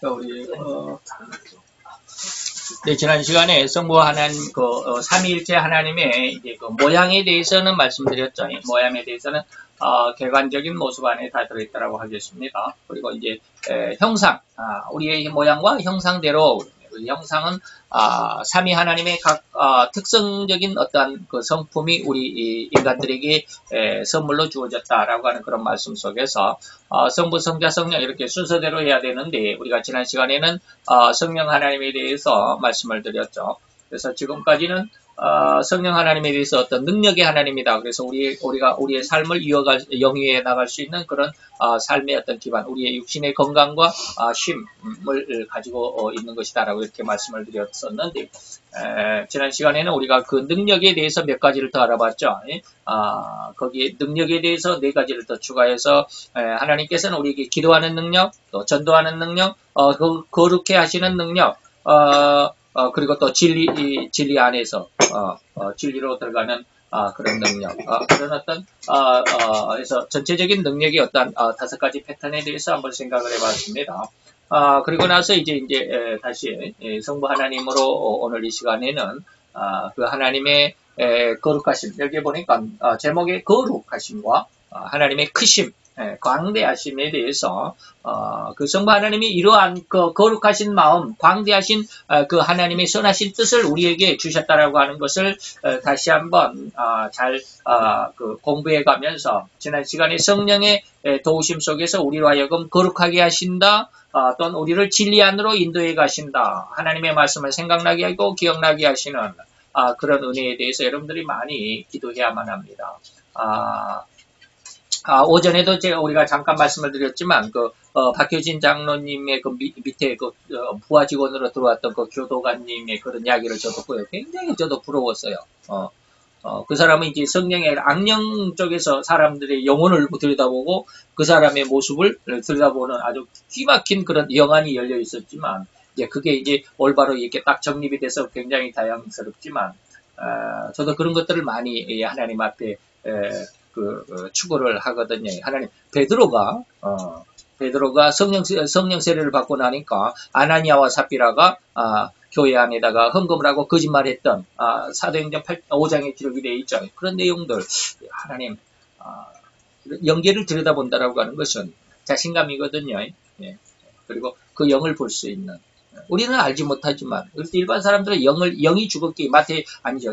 우리 네, 지난 시간에 성부 하나님 삼위일체 하나님의 이제 그 모양에 대해서는 말씀드렸죠. 모양에 대해서는 객관적인 모습 안에 다 들어있다라고 하겠습니다. 그리고 이제 형상, 우리의 모양과 형상대로 우리 형상은 삼위 하나님의 각 특성적인 어떠한 그 성품이 우리 인간들에게 선물로 주어졌다라고 하는 그런 말씀 속에서 성부, 성자, 성령 이렇게 순서대로 해야 되는데 우리가 지난 시간에는 성령 하나님에 대해서 말씀을 드렸죠. 그래서 지금까지는 성령 하나님에 대해서 어떤 능력의 하나님이다. 그래서 우리가 우리의 삶을 영위해 나갈 수 있는 그런 삶의 어떤 기반, 우리의 육신의 건강과 쉼을 가지고 있는 것이다라고 이렇게 말씀을 드렸었는데 지난 시간에는 우리가 그 능력에 대해서 몇 가지를 더 알아봤죠. 거기에 능력에 대해서 네 가지를 더 추가해서 하나님께서는 우리에게 기도하는 능력, 또 전도하는 능력, 거룩해 하시는 능력, 그리고 또 진리 안에서, 진리로 들어가는, 그런 능력, 그런 어떤, 그래서 전체적인 능력의 어떤, 5가지 패턴에 대해서 한번 생각을 해봤습니다. 그리고 나서 이제 다시 성부 하나님으로 오늘 이 시간에는, 그 하나님의 거룩하심, 여기 보니까, 제목의 거룩하심과 하나님의 크심, 광대하심에 대해서 그 성부 하나님이 이러한 그 거룩하신 마음, 광대하신 그 하나님의 선하신 뜻을 우리에게 주셨다라고 하는 것을 다시 한번 잘 공부해 가면서 지난 시간에 성령의 도우심 속에서 우리로 하여금 거룩하게 하신다, 또는 우리를 진리 안으로 인도해 가신다, 하나님의 말씀을 생각나게 하고 기억나게 하시는 그런 은혜에 대해서 여러분들이 많이 기도해야만 합니다. 오전에도 우리가 잠깐 말씀을 드렸지만, 박효진 장로님의 밑에 부하 직원으로 들어왔던 그 교도관님의 그런 이야기를 저도 듣고요. 굉장히 저도 부러웠어요. 그 사람은 이제 성령의 악령 쪽에서 사람들의 영혼을 들여다보고 그 사람의 모습을 들여다보는 아주 기막힌 그런 영안이 열려 있었지만, 그게 이제 올바로 이렇게 딱 정립이 돼서 굉장히 다양스럽지만, 저도 그런 것들을 많이 하나님 앞에, 추구를 하거든요. 하나님, 베드로가 성령 세례를 받고 나니까 아나니아와 삽비라가 교회 안에다가 헌금을 하고 거짓말했던 사도행전 5장에 기록이 되어 있죠. 그런 내용들 하나님 영계를 들여다본다라고 하는 것은 자신감이거든요. 그리고 그 영을 볼 수 있는, 우리는 알지 못하지만 일반 사람들은 영이 죽었기,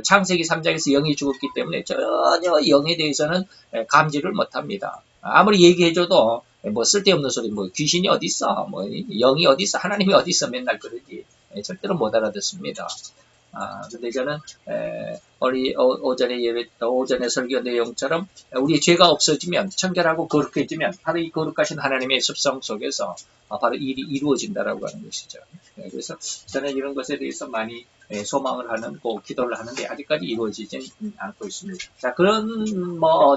창세기 3장에서 영이 죽었기 때문에 전혀 영에 대해서는 감지를 못합니다. 아무리 얘기해줘도 뭐 쓸데없는 소리, 뭐 귀신이 어디 있어, 뭐 영이 어디 있어, 하나님이 어디 있어 맨날 그러지 절대로 못 알아듣습니다. 근데 저는 오전에 설교 내용처럼 우리의 죄가 없어지면, 청결하고 거룩해지면 바로 이 거룩하신 하나님의 습성 속에서 바로 일이 이루어진다라고 하는 것이죠. 그래서 저는 이런 것에 대해서 많이 소망을 하는, 기도를 하는데 아직까지 이루어지진 않고 있습니다. 자, 그런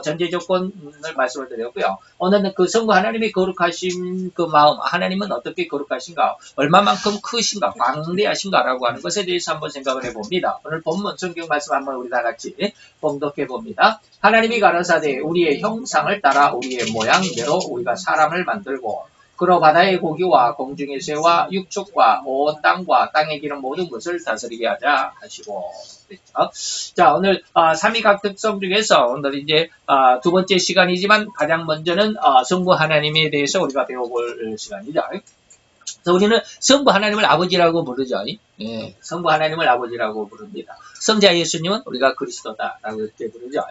전제 조건을 말씀을 드렸고요. 오늘은 그 성부 하나님의 거룩하신 그 마음, 하나님은 어떻게 거룩하신가, 얼마만큼 크신가, 광대하신가라고 하는 것에 대해서 한번 생각을 해봅니다. 오늘 본문 성경 말씀 한번 우리 다 같이 봉독해 봅니다. 하나님이 가라사대 우리의 형상을 따라 우리의 모양대로 우리가 사람을 만들고 그로 바다의 고기와 공중의 새와 육축과 온 땅과 땅에 기는 모든 것을 다스리게 하자 하시고. 그렇죠? 자, 오늘 삼위각 특성 중에서 오늘 이제 두 번째 시간이지만 가장 먼저는 성부 하나님에 대해서 우리가 배워볼 시간이죠. 그래서 우리는 성부 하나님을 아버지라고 부르죠. 성부 하나님을 아버지라고 부릅니다. 성자 예수님은 우리가 그리스도다라고 이렇게 부르죠.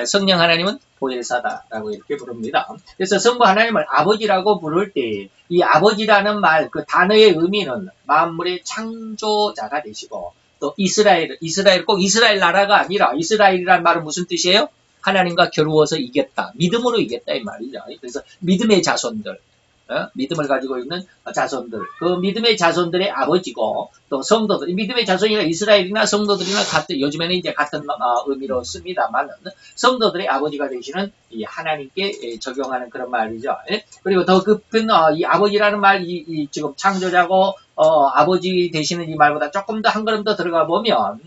성령 하나님은 보혜사다라고 이렇게 부릅니다. 그래서 성부 하나님을 아버지라고 부를 때 이 아버지라는 말, 그 단어의 의미는 만물의 창조자가 되시고, 또 이스라엘 꼭 이스라엘 나라가 아니라, 이스라엘이라는 말은 무슨 뜻이에요? 하나님과 겨루어서 이겼다, 믿음으로 이겼다 이 말이죠. 그래서 믿음의 자손들, 믿음을 가지고 있는 자손들, 그 믿음의 자손들의 아버지고, 또 성도들, 믿음의 자손이나 이스라엘이나 성도들이나 요즘에는 이제 같은 의미로 씁니다만, 성도들의 아버지가 되시는 이 하나님께 적용하는 그런 말이죠. 그리고 더 깊은 이 아버지라는 말, 지금 창조자고 아버지 되시는 이 말보다 조금 더 한 걸음 더 들어가 보면,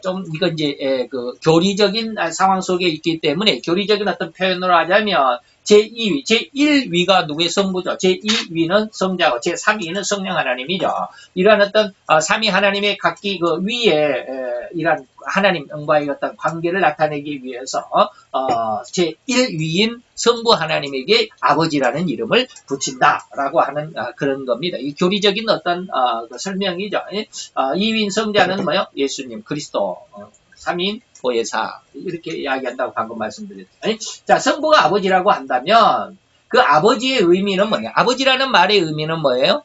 좀 이건 이제 그 교리적인 상황 속에 있기 때문에 교리적인 어떤 표현으로 하자면 제2위, 제1위가 누구의 성부죠. 제2위는 성자고 제3위는 성령 하나님이죠. 이러한 어떤 삼위 하나님의 각기 그 위에 이러한 하나님과의 어떤 관계를 나타내기 위해서 제1위인 성부 하나님에게 아버지라는 이름을 붙인다라고 하는 그런 겁니다. 이 교리적인 어떤 그 설명이죠. 2위인 성자는 뭐요? 예수님, 그리스도, 3위인 보혜사 이렇게 이야기한다고 방금 말씀드렸죠. 자, 성부가 아버지라고 한다면 그 아버지의 의미는 뭐냐? 아버지라는 말의 의미는 뭐예요?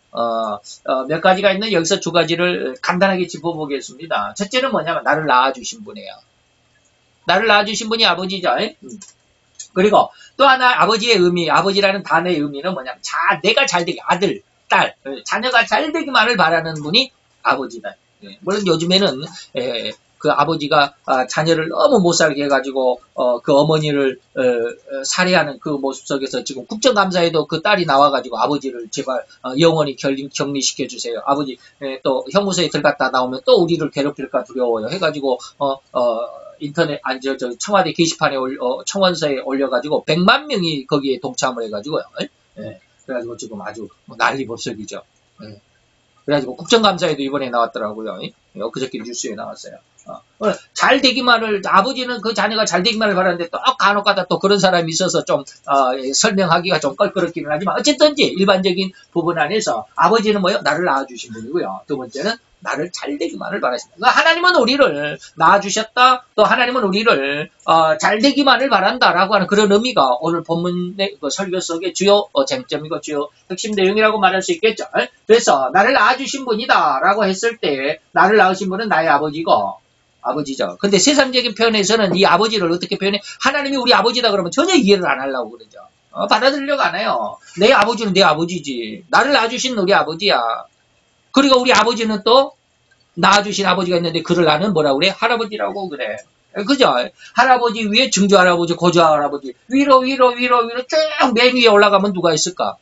몇 가지가 있는 여기서 두 가지를 간단하게 짚어보겠습니다. 첫째는 뭐냐면 나를 낳아주신 분이에요. 나를 낳아주신 분이 아버지죠. 그리고 또 하나 아버지의 의미, 아버지라는 단어의 의미는 뭐냐면 내가 잘되게, 아들, 딸, 자녀가 잘되기만을 바라는 분이 아버지다. 물론 요즘에는 그 아버지가 자녀를 너무 못 살게 해가지고 그 어머니를 살해하는 그 모습 속에서 지금 국정감사에도 그 딸이 나와가지고 아버지를 제발 영원히 격리시켜 주세요. 아버지 또 형무소에 들어갔다 나오면 또 우리를 괴롭힐까 두려워요. 해가지고 인터넷 저 청와대 게시판에 청원서에 올려가지고 100만 명이 거기에 동참을 해가지고요. 그래가지고 지금 아주 난리법석이죠. 그래가지고 국정감사에도 이번에 나왔더라고요. 그저께 뉴스에 나왔어요. 잘 되기만을, 아버지는 그 자녀가 잘 되기만을 바라는데 또 간혹가다 또 그런 사람이 있어서 좀 설명하기가 좀 껄끄럽기는 하지만 어쨌든지 일반적인 부분 안에서 아버지는 뭐요? 나를 낳아주신 분이고요. 두 번째는 나를 잘 되기만을 바라십니다. 그러니까 하나님은 우리를 낳아주셨다. 또 하나님은 우리를 잘 되기만을 바란다라고 하는 그런 의미가 오늘 본문의 그 설교 속의 주요 쟁점이고 주요 핵심 내용이라고 말할 수 있겠죠. 그래서 나를 낳아주신 분이다라고 했을 때 나를 낳으신 분은 나의 아버지죠. 근데 세상적인 표현에서는 이 아버지를 어떻게 표현해? 하나님이 우리 아버지다 그러면 전혀 이해를 안 하려고 그러죠. 받아들이려고 안 해요. 내 아버지는 내 아버지지. 나를 낳아주신 우리 아버지야. 그리고 우리 아버지는 또 낳아주신 아버지가 있는데 그를 나는 뭐라고 그래? 할아버지라고 그래. 그죠? 할아버지 위에 증조 할아버지, 고조 할아버지. 위로 쭉 맨 위에 올라가면 누가 있을까?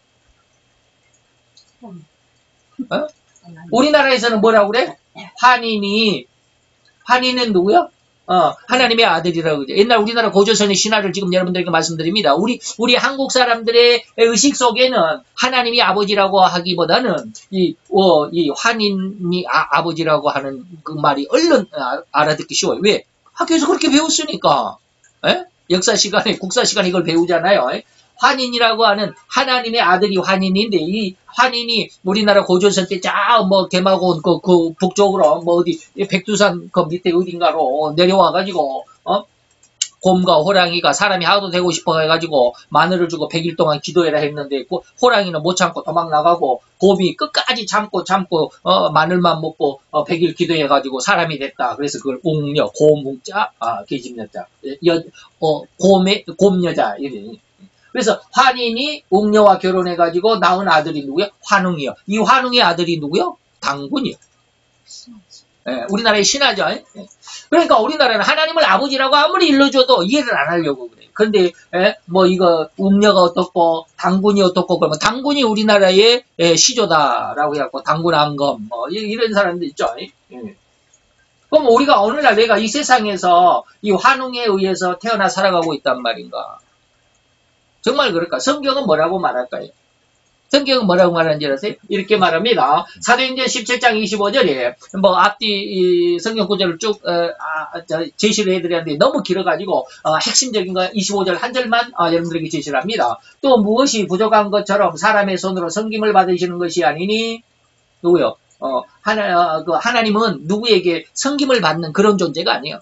우리나라에서는 뭐라고 그래? 환인은 누구요? 하나님의 아들이라고 그러죠. 옛날 우리나라 고조선의 신화를 지금 여러분들에게 말씀드립니다. 우리 한국 사람들의 의식 속에는 하나님이 아버지라고 하기보다는 이 환인이 아버지라고 하는 그 말이 얼른 알아듣기 쉬워요. 왜? 학교에서 그렇게 배웠으니까. 역사 시간에, 국사 시간에 이걸 배우잖아요. 환인이라고 하는 하나님의 아들이 환인인데 이 환인이 우리나라 고조선 때 개마고온 그 북쪽으로 어디 백두산 그 밑에 어딘가로 내려와가지고 곰과 호랑이가 사람이 하도 되고 싶어 해가지고 마늘을 주고 100일 동안 기도해라 했는데 그 호랑이는 못 참고 도망 나가고 곰이 끝까지 참고 마늘만 먹고 100일 기도해가지고 사람이 됐다. 그래서 그걸 웅녀, 곰웅자, 계집녀자, 곰여자 이래. 그래서 환인이 웅녀와 결혼해가지고 낳은 아들이 누구요? 환웅이요. 이 환웅의 아들이 누구요? 당군이요. 우리나라의 신하죠. 그러니까 우리나라는 하나님을 아버지라고 아무리 일러줘도 이해를 안 하려고 그래요. 근데 이거 웅녀가 어떻고 당군이 어떻고 그러면 당군이 우리나라의 시조다라고 해갖고 당군 안검 이런 사람들 있죠. 그럼 우리가 오늘날 내가 이 세상에서 이 환웅에 의해서 태어나 살아가고 있단 말인가? 정말 그럴까? 성경은 뭐라고 말할까요? 성경은 뭐라고 말하는지 아세요? 이렇게 말합니다. 사도행전 17장 25절에 앞뒤 성경 구절을 쭉 제시를 해드렸는데 너무 길어가지고 핵심적인 거 25절 한 절만 여러분들에게 제시를 합니다. 또 무엇이 부족한 것처럼 사람의 손으로 섬김을 받으시는 것이 아니니 누구요? 하나님은 누구에게 섬김을 받는 그런 존재가 아니에요.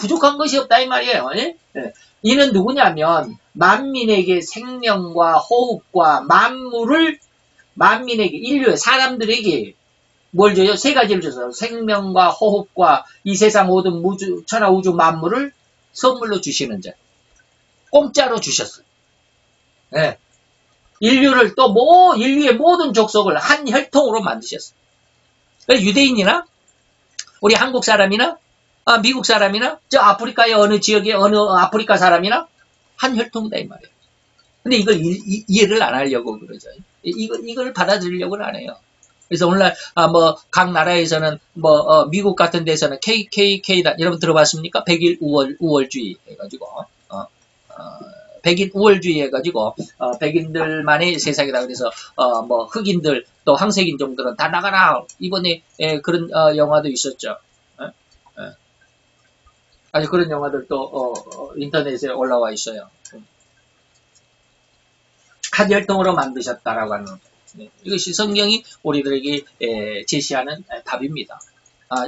부족한 것이 없다 이 말이에요. 이는 누구냐면 만민에게 생명과 호흡과 만민에게 인류의 사람들에게 뭘 줘요? 세 가지를 줘서 생명과 호흡과 이 세상 모든 천하 우주 만물을 선물로 주시는 자. 공짜로 주셨어요. 인류를 인류의 모든 족속을 한 혈통으로 만드셨어요. 유대인이나 우리 한국 사람이나 미국 사람이나 저 아프리카의 어느 지역의 어느 아프리카 사람이나 한 혈통이다 이 말이에요. 근데 이걸 이해를 안 하려고 그러죠. 이걸 받아들이려고는 안 해요. 그래서 오늘날 각 나라에서는 미국 같은 데서는 KKK다 여러분 들어봤습니까? 100일 우월주의 해가지고 백인 우월주의 해가지고 백인들만의 세상이다. 그래서 뭐 흑인들 또 황색인종들은 다 나가라. 이번에 그런 영화도 있었죠. 아주 그런 영화들도 인터넷에 올라와 있어요. 한혈통으로 만드셨다라고 하는 이것이 성경이 우리들에게 제시하는 답입니다.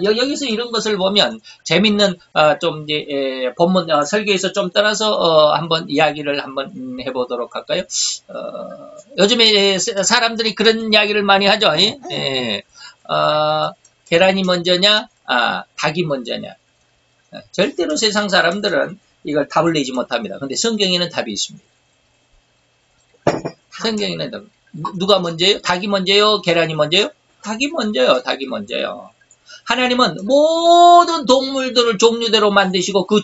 여기서 이런 것을 보면 재밌는 좀 이제 본문 설교에서 좀 떠나서 한번 이야기를 한번 해보도록 할까요? 요즘에 사람들이 그런 이야기를 많이 하죠. 계란이 먼저냐, 닭이 먼저냐. 절대로 세상 사람들은 이걸 답을 내지 못합니다. 근데 성경에는 답이 있습니다. 성경에는 누가 먼저요? 닭이 먼저요? 계란이 먼저요? 닭이 먼저요. 닭이 먼저요. 하나님은 모든 동물들을 종류대로 만드시고 그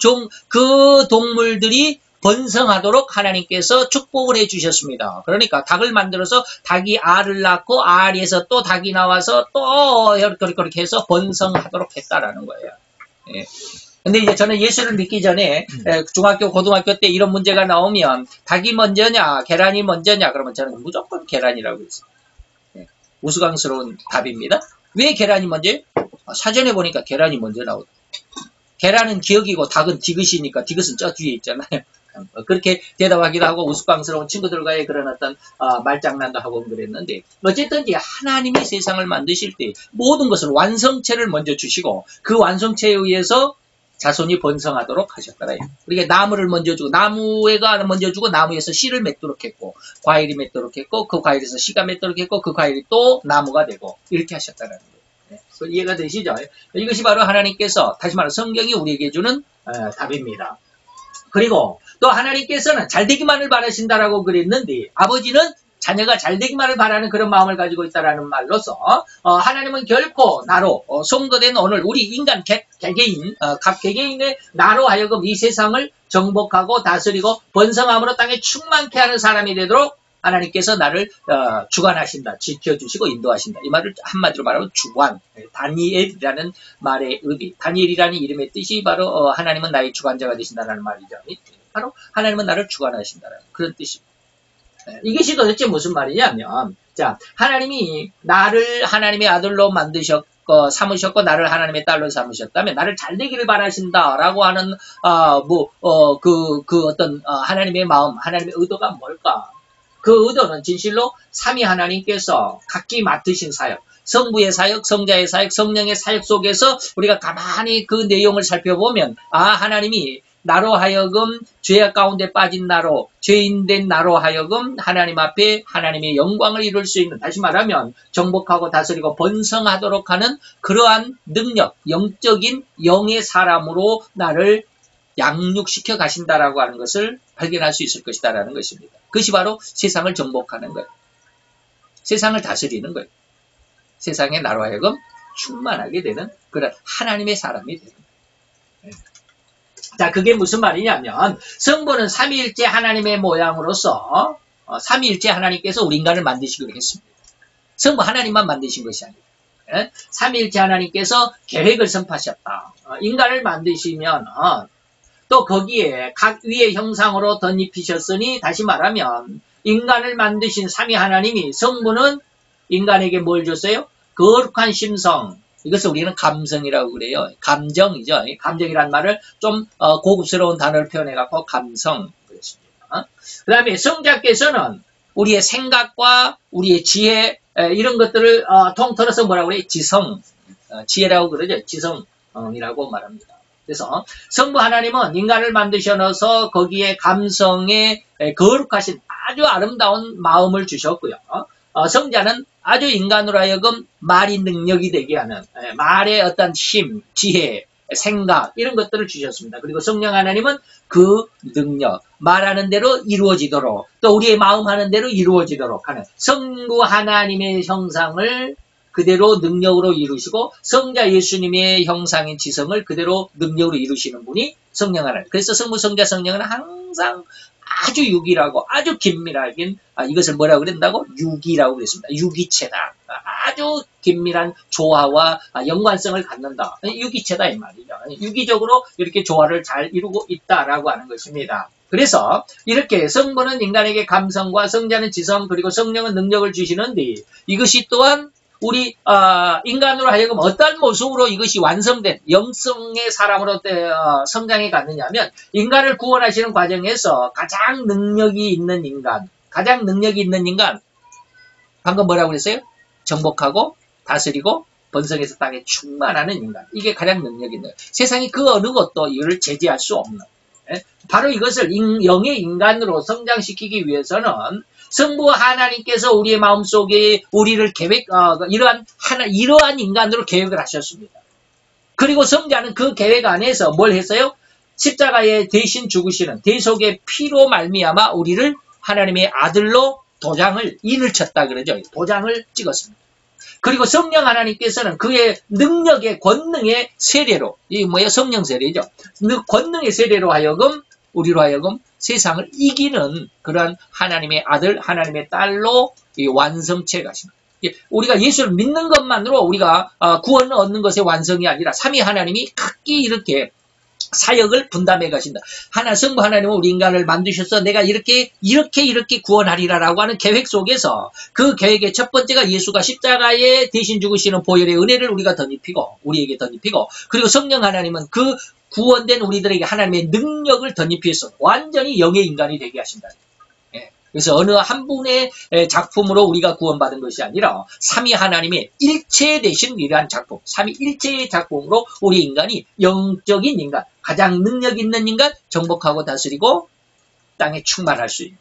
동물들이 번성하도록 하나님께서 축복을 해주셨습니다. 그러니까 닭을 만들어서 닭이 알을 낳고 알에서 또 닭이 나와서 또 그렇게 해서 번성하도록 했다라는 거예요. 예. 근데 이제 저는 예수를 믿기 전에 중학교, 고등학교 때 이런 문제가 나오면 닭이 먼저냐, 계란이 먼저냐 그러면 저는 무조건 계란이라고 했어요. 예. 우스꽝스러운 답입니다. 왜 계란이 먼저예요? 사전에 보니까 계란이 먼저 나오더라고요. 계란은 기억이고 닭은 디귿이니까 디귿은 저 뒤에 있잖아요. 그렇게 대답하기도 하고 우스꽝스러운 친구들과의 그런 어떤 말장난도 하고 그랬는데 어쨌든 하나님이 세상을 만드실 때 모든 것을 완성체를 먼저 주시고 그 완성체에 의해서 자손이 번성하도록 하셨더라. 그러니까 나무를 먼저 주고 나무가 먼저 주고 나무에서 씨를 맺도록 했고 과일이 맺도록 했고 그 과일에서 씨가 맺도록 했고 그 과일이 또 나무가 되고 이렇게 하셨다는 거예요. 네. 이해가 되시죠? 이것이 바로 하나님께서 다시 말해 성경이 우리에게 주는 답입니다. 그리고 또 하나님께서는 잘되기만을 바라신다라고 그랬는데 아버지는 자녀가 잘되기만을 바라는 그런 마음을 가지고 있다라는 말로서 하나님은 결코 나로 선거된 오늘 우리 인간 개개인 각 개개인의 나로 하여금 이 세상을 정복하고 다스리고 번성함으로 땅에 충만케 하는 사람이 되도록 하나님께서 나를 주관하신다, 지켜주시고 인도하신다. 이 말을 한마디로 말하면 주관, 다니엘이라는 말의 의미, 다니엘이라는 이름의 뜻이 바로 하나님은 나의 주관자가 되신다는 말이죠. 바로 하나님은 나를 주관하신다는 그런 뜻입니다. 이것이 도대체 무슨 말이냐면, 자, 하나님이 나를 하나님의 아들로 만드셨고, 삼으셨고, 나를 하나님의 딸로 삼으셨다면, 나를 잘되기를 바라신다라고 하는, 어떤, 하나님의 마음, 하나님의 의도가 뭘까? 그 의도는 진실로 삼위 하나님께서 각기 맡으신 사역, 성부의 사역, 성자의 사역, 성령의 사역 속에서 우리가 가만히 그 내용을 살펴보면, 하나님이 나로 하여금 죄악 가운데 빠진 나로, 죄인된 나로 하여금 하나님 앞에 하나님의 영광을 이룰 수 있는, 다시 말하면 정복하고 다스리고 번성하도록 하는 그러한 능력, 영적인 영의 사람으로 나를 양육시켜 가신다라고 하는 것을 발견할 수 있을 것이다라는 것입니다. 그것이 바로 세상을 정복하는 거예요. 세상을 다스리는 거예요. 세상에 나로 하여금 충만하게 되는 그런 하나님의 사람이 되는 거예요. 자, 그게 무슨 말이냐면 성부는 삼위일체 하나님의 모양으로서 삼위일체 하나님께서 우리 인간을 만드시기로 했습니다. 성부 하나님만 만드신 것이 아니에요. 삼위일체 하나님께서 계획을 선포하셨다. 인간을 만드시면 또 거기에 각 위의 형상으로 덧입히셨으니 다시 말하면 인간을 만드신 삼위 하나님이 성부는 인간에게 뭘 줬어요? 거룩한 심성. 이것을 우리는 감성이라고 그래요. 감정이죠. 감정이란 말을 좀 고급스러운 단어를 표현해갖고 감성 그렇습니다. 그 다음에 성자께서는 우리의 생각과 우리의 지혜 이런 것들을 통틀어서 뭐라고 그래요? 지성, 지혜라고 그러죠. 지성이라고 말합니다. 그래서 성부 하나님은 인간을 만드셔서 거기에 감성에 거룩하신 아주 아름다운 마음을 주셨고요. 성자는 아주 인간으로 하여금 말이 능력이 되게 하는 말의 어떤 힘, 지혜, 생각 이런 것들을 주셨습니다. 그리고 성령 하나님은 그 능력, 말하는 대로 이루어지도록 또 우리의 마음하는 대로 이루어지도록 하는 성부 하나님의 형상을 그대로 능력으로 이루시고 성자 예수님의 형상인 지성을 그대로 능력으로 이루시는 분이 성령 하나님. 그래서 성부, 성자, 성령은 항상 아주 유기라고 아주 긴밀하게 이것을 뭐라고 그랬다고? 유기라고 그랬습니다. 유기체다. 아주 긴밀한 조화와 연관성을 갖는다. 유기체다 이 말이죠. 유기적으로 이렇게 조화를 잘 이루고 있다라고 하는 것입니다. 그래서 이렇게 성부는 인간에게 감성과 성자는 지성 그리고 성령은 능력을 주시는데 이것이 또한 우리 인간으로 하여금 어떤 모습으로 이것이 완성된 영성의 사람으로 성장해 갔느냐면 인간을 구원하시는 과정에서 가장 능력이 있는 인간 방금 뭐라고 그랬어요? 정복하고 다스리고 번성해서 땅에 충만하는 인간. 이게 가장 능력이 있는. 세상이 그 어느 것도 이를 제지할 수 없는. 바로 이것을 영의 인간으로 성장시키기 위해서는 성부 하나님께서 우리의 마음속에 우리를 이러한 인간으로 계획을 하셨습니다. 그리고 성자는 그 계획 안에서 뭘 했어요? 십자가에 대신 죽으시는 대속의 피로 말미암아 우리를 하나님의 아들로 인을 쳤다 그러죠. 도장을 찍었습니다. 그리고 성령 하나님께서는 그의 능력의 권능의 세례로, 성령 세례죠. 권능의 세례로 하여금 우리로 하여금 세상을 이기는 그러한 하나님의 아들, 하나님의 딸로 완성체 가십니다. 우리가 예수를 믿는 것만으로 우리가 구원을 얻는 것의 완성이 아니라 삼위 하나님이 각기 이렇게 사역을 분담해 가신다. 성부 하나님은 우리 인간을 만드셔서 내가 이렇게 구원하리라라고 하는 계획 속에서 그 계획의 첫 번째가 예수가 십자가에 대신 죽으시는 보혈의 은혜를 우리에게 덧입히고 그리고 성령 하나님은 그 구원된 우리들에게 하나님의 능력을 덧입혀서 완전히 영의 인간이 되게 하신다. 그래서 어느 한 분의 작품으로 우리가 구원받은 것이 아니라 삼위 하나님의 일체 되신 이러한 작품, 삼위일체의 작품으로 우리 인간이 영적인 인간, 가장 능력 있는 인간, 정복하고 다스리고 땅에 충만할 수 있는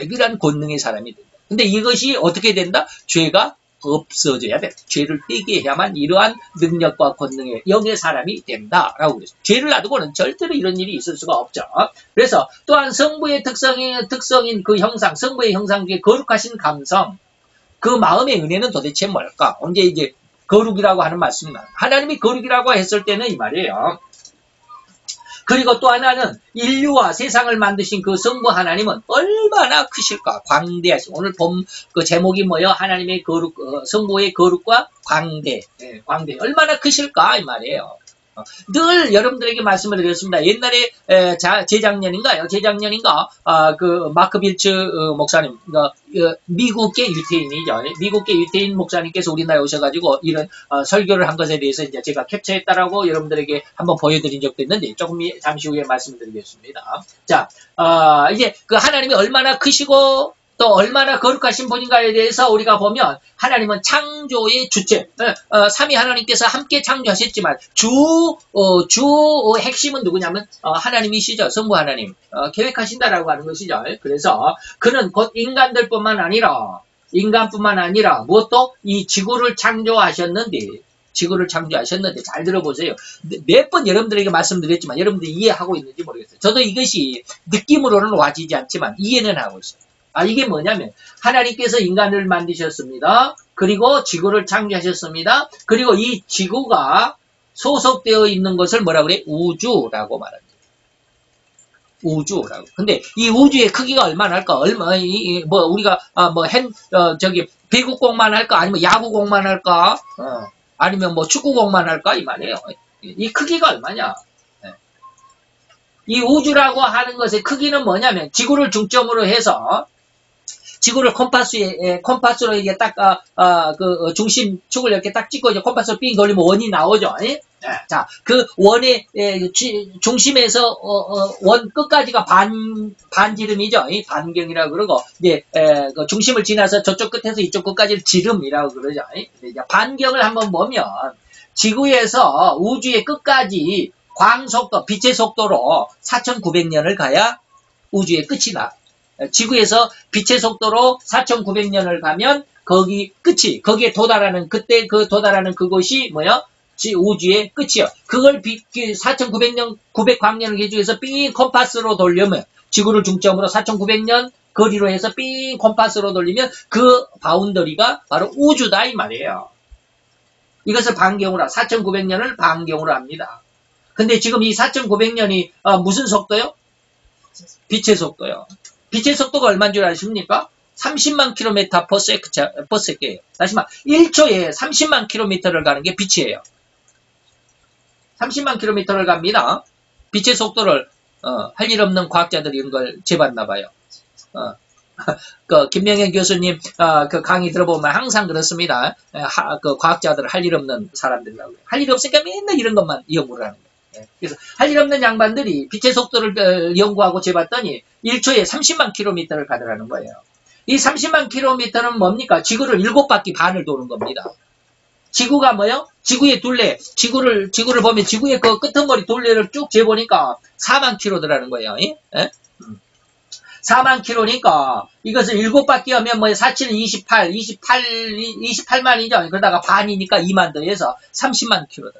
그러한 권능의 사람이 된다. 근데 이것이 어떻게 된다? 죄가 없어져야 돼. 죄를 회개해야만 이러한 능력과 권능의 영의 사람이 된다라고 그랬어요. 죄를 놔두고는 절대로 이런 일이 있을 수가 없죠. 그래서 또한 성부의 특성인 그 형상, 성부의 형상 중에 거룩하신 감성, 그 마음의 은혜는 도대체 뭘까? 언제 이제 거룩이라고 하는 말씀입니다. 하나님이 거룩이라고 했을 때는 이 말이에요. 그리고 또 하나는 인류와 세상을 만드신 그 성부 하나님은 얼마나 크실까? 광대하신. 오늘 본 그 제목이 뭐예요? 하나님의 거룩, 성부의 거룩과 광대. 광대. 얼마나 크실까? 이 말이에요. 늘 여러분들에게 말씀을 드렸습니다. 옛날에 재작년인가 그 마크 빌츠 목사님, 미국계 유태인이죠. 미국계 유태인 목사님께서 우리나라에 오셔가지고 이런 설교를 한 것에 대해서 이제 제가 캡처했다라고 여러분들에게 한번 보여드린 적도 있는데 잠시 후에 말씀드리겠습니다. 자, 이제 그 하나님이 얼마나 크시고 또 얼마나 거룩하신 분인가에 대해서 우리가 보면 하나님은 창조의 주체, 삼위 하나님께서 함께 창조하셨지만 주 핵심은 누구냐면 하나님이시죠. 성부 하나님 계획하신다라고 하는 것이죠. 그래서 그는 곧 인간뿐만 아니라 무엇도 이 지구를 창조하셨는데 잘 들어보세요. 몇 번 여러분들에게 말씀드렸지만 여러분들이 이해하고 있는지 모르겠어요. 저도 이것이 느낌으로는 와지지 않지만 이해는 하고 있어요. 이게 뭐냐면 하나님께서 인간을 만드셨습니다. 그리고 지구를 창조하셨습니다. 그리고 이 지구가 소속되어 있는 것을 뭐라 그래? 우주라고 말합니다. 우주라고. 근데 이 우주의 크기가 얼마나 할까? 우리가 배구공만 할까? 아니면 야구공만 할까? 아니면 축구공만 할까? 이 말이에요. 이 크기가 얼마냐? 이 우주라고 하는 것의 크기는 뭐냐면 지구를 중점으로 해서 지구를 컴파스로 이게 딱, 중심축을 이렇게 딱 찍고 이제 컴파스로 삥 돌리면 원이 나오죠. 자, 그 원의 중심에서, 원 끝까지가 반지름이죠. 반경이라고 그러고, 이제, 그 중심을 지나서 저쪽 끝에서 이쪽 끝까지를 지름이라고 그러죠. 이제 반경을 한번 보면, 지구에서 우주의 끝까지 광속도, 빛의 속도로 4,900년을 가야 우주의 끝이 나. 지구에서 빛의 속도로 4,900년을 가면 거기에 도달하는 그것이 뭐야? 우주의 끝이요. 그걸 4,900년, 900광년을 기준해서 삥 컴파스로 돌려면 지구를 중점으로 4,900년 거리로 해서 삥 컴파스로 돌리면 그 바운더리가 바로 우주다 이 말이에요. 이것을 4,900년을 반경으로 합니다. 근데 지금 이 4,900년이 무슨 속도요? 빛의 속도요. 빛의 속도가 얼마인 줄 아십니까? 30만 킬로미터 per second예요. 다시 말 1초에 30만 킬로미터를 가는 게 빛이에요. 30만 킬로미터를 갑니다. 빛의 속도를 할 일 없는 과학자들이 이런 걸 재봤나 봐요. 그 김명현 교수님 그 강의 들어보면 항상 그렇습니다. 그 과학자들 할 일 없는 사람들이라고 해요. 할 일 없으니까 맨날 이런 것만 연구를 하는 거예요. 그래서 할 일 없는 양반들이 빛의 속도를 연구하고 재봤더니 1초에 30만 킬로미터를 가더라는 거예요. 이 30만 킬로미터는 뭡니까? 지구를 7바퀴 반을 도는 겁니다. 지구가 뭐요? 지구의 둘레, 지구를 보면 지구의 그 끄트머리 둘레를 쭉 재보니까 4만 킬로더라는 거예요. 예? 4만 킬로니까 이것을 7바퀴 하면 뭐 4, 7, 28만이죠. 그러다가 반이니까 2만 더해서 30만 킬로더.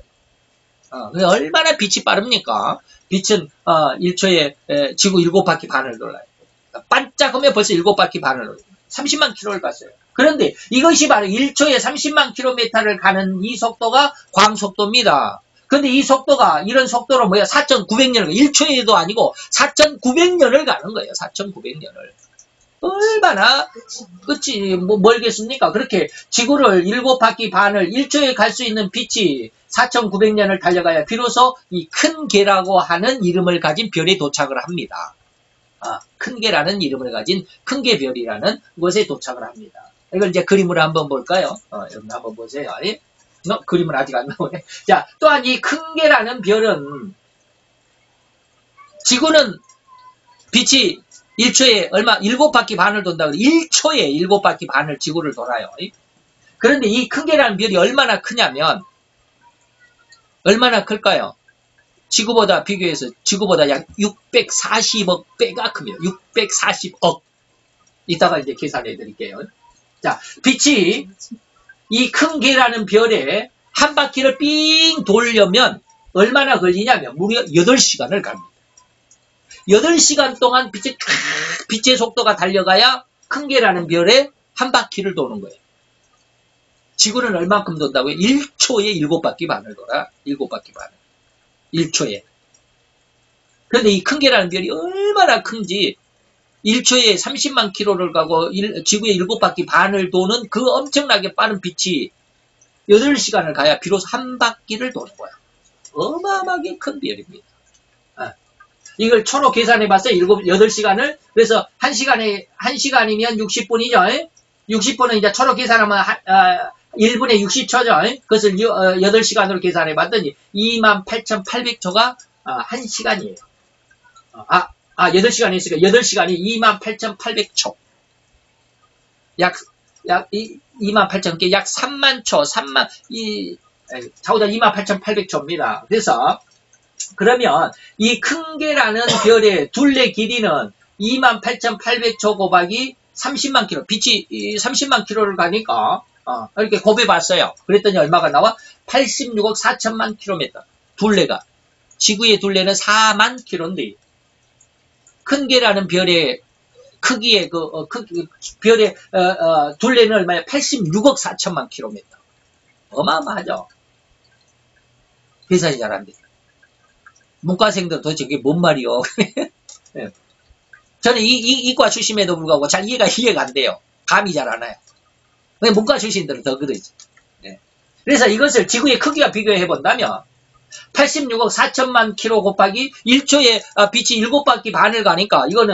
얼마나 빛이 빠릅니까? 빛은 1초에 지구 7바퀴 반을 돌아요. 반짝하면 벌써 7바퀴 반을 돌아요. 30만 킬로를 갔어요. 그런데 이것이 바로 1초에 30만 킬로미터를 가는 이 속도가 광속도입니다. 그런데 이 속도가 이런 속도로 뭐야? 4,900년을 1초에도 아니고 4,900년을 가는 거예요. 4,900년을. 얼마나 끝이 멀겠습니까? 그렇게 지구를 7바퀴 반을 1초에 갈 수 있는 빛이 4,900년을 달려가야 비로소 이 큰 개라고 하는 이름을 가진 별에 도착을 합니다. 큰 개라는 이름을 가진 큰 개별이라는 곳에 도착을 합니다. 이걸 이제 그림으로 한번 볼까요? 여러분 한번 보세요. 그림은 아직 안 나오네. 자, 또한 이 큰 개라는 별은 지구는 빛이 1초에 7바퀴 반을 돈다고 1초에 7바퀴 반을 지구를 돌아요. 그런데 이 큰 개라는 별이 얼마나 크냐면 얼마나 클까요? 지구보다 비교해서 지구보다 약 640억 배가 큽니다. 640억. 이따가 이제 계산해 드릴게요. 자, 빛이 이 큰 개라는 별에 한 바퀴를 삥 돌려면 얼마나 걸리냐면 무려 8시간을 갑니다. 8시간 동안 빛의 속도가 달려가야 큰 개라는 별에 한 바퀴를 도는 거예요. 지구는 얼만큼 돈다고요? 1초에 7바퀴 반을 돌아. 7바퀴 반을. 1초에. 그런데 이 큰 개라는 별이 얼마나 큰지 1초에 30만 킬로를 가고 지구의 7바퀴 반을 도는 그 엄청나게 빠른 빛이 8시간을 가야 비로소 한 바퀴를 도는 거야. 어마어마하게 큰 별입니다. 이걸 초로 계산해 봤어요. 8시간을. 그래서 1시간이면 60분이죠. 60분은 이제 초로 계산하면 1분에 60초죠. 그것을 8시간으로 계산해 봤더니 28,800초가 1시간이에요. 8시간이 있으니까 8시간이 28,800초. 약 28,000개, 약 3만 초, 자우다 28,800초입니다. 그래서, 그러면 이 큰 개라는 별의 둘레 길이는 28,800초 곱하기 30만 킬로, 빛이 30만 킬로를 가니까, 이렇게 곱해봤어요. 그랬더니 얼마가 나와? 86억 4천만 킬로미터. 둘레가. 지구의 둘레는 4만 킬로인데, 큰 개라는 별의 크기의 별의 둘레는 얼마야? 86억 4천만 킬로미터. 어마어마하죠. 계산이 잘 안 돼. 문과생들 도대체 그게 뭔 말이요? 네. 저는 이과 출신에도 불구하고 잘 이해가 안 돼요. 감이 잘 안 와요. 문과 출신들은 더 그러지. 네. 그래서 이것을 지구의 크기와 비교해 본다면 86억 4천만 킬로 곱하기 1초에 빛이 7바퀴 반을 가니까 이거